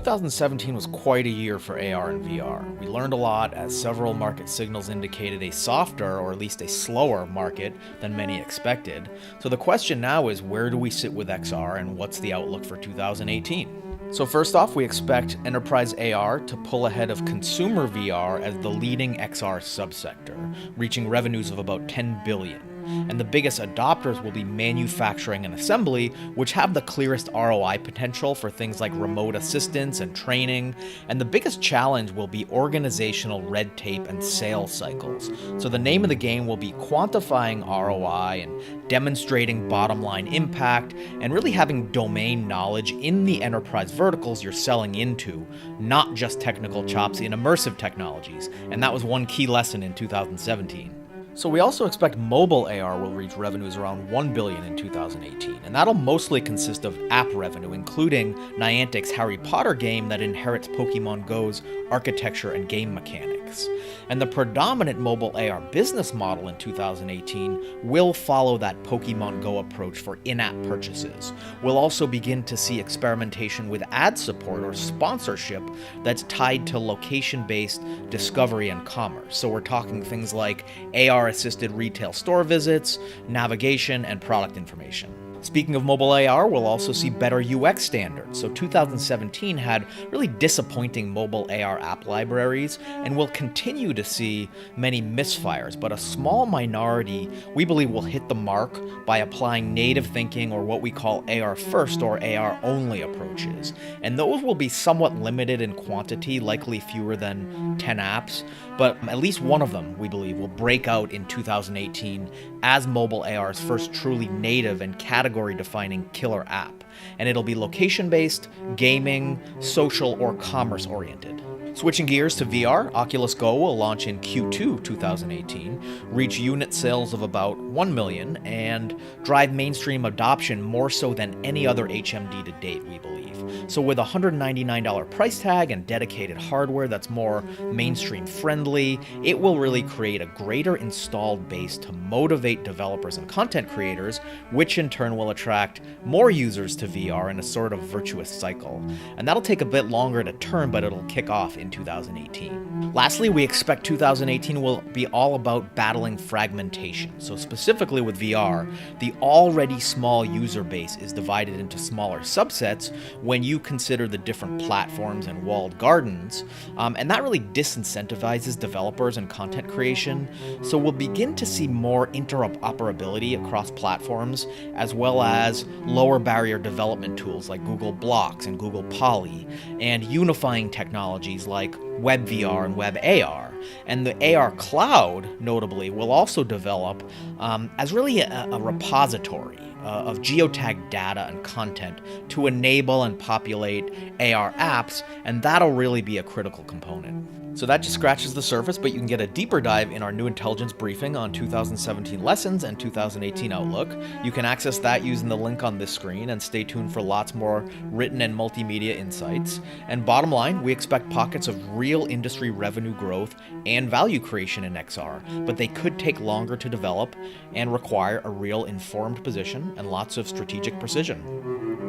2017 was quite a year for AR and VR. We learned a lot as several market signals indicated a softer, or at least a slower, market than many expected. So the question now is, where do we sit with XR and what's the outlook for 2018? So first off, we expect enterprise AR to pull ahead of consumer VR as the leading XR subsector, reaching revenues of about $10 billion. And the biggest adopters will be manufacturing and assembly, which have the clearest ROI potential for things like remote assistance and training. And the biggest challenge will be organizational red tape and sales cycles. So the name of the game will be quantifying ROI and demonstrating bottom line impact and really having domain knowledge in the enterprise verticals you're selling into, not just technical chops in immersive technologies. And that was one key lesson in 2017. So we also expect mobile AR will reach revenues around $1 billion in 2018, and that'll mostly consist of app revenue, including Niantic's Harry Potter game that inherits Pokemon Go's architecture and game mechanics. And the predominant mobile AR business model in 2018 will follow that Pokemon Go approach for in-app purchases. We'll also begin to see experimentation with ad support or sponsorship that's tied to location-based discovery and commerce. So we're talking things like AR-assisted retail store visits, navigation, and product information. Speaking of mobile AR, we'll also see better UX standards. So 2017 had really disappointing mobile AR app libraries, and we'll continue to see many misfires, but a small minority we believe will hit the mark by applying native thinking, or what we call AR first or AR only approaches. And those will be somewhat limited in quantity, likely fewer than 10 apps, but at least one of them, we believe, will break out in 2018 as mobile AR's first truly native and category-defining killer app. And it'll be location-based, gaming, social, or commerce-oriented. Switching gears to VR, Oculus Go will launch in Q2 2018, reach unit sales of about 1 million, and drive mainstream adoption more so than any other HMD to date, we believe. So with a $199 price tag and dedicated hardware that's more mainstream friendly, it will really create a greater installed base to motivate developers and content creators, which in turn will attract more users to VR in a sort of virtuous cycle. And that'll take a bit longer to turn, but it'll kick off in 2018. Lastly, we expect 2018 will be all about battling fragmentation. So specifically with VR, the already small user base is divided into smaller subsets when you consider the different platforms and walled gardens, and that really disincentivizes developers and content creation. So we'll begin to see more interoperability across platforms, as well as lower barrier development tools like Google Blocks and Google Poly, and unifying technologies like WebVR and WebAR. And the AR Cloud, notably, will also develop as really a repository of geotagged data and content to enable and populate AR apps, and that'll really be a critical component. So that just scratches the surface, but you can get a deeper dive in our new intelligence briefing on 2017 lessons and 2018 outlook. You can access that using the link on this screen, and stay tuned for lots more written and multimedia insights. And bottom line, we expect pockets of real industry revenue growth and value creation in XR, but they could take longer to develop and require a real informed position and lots of strategic precision.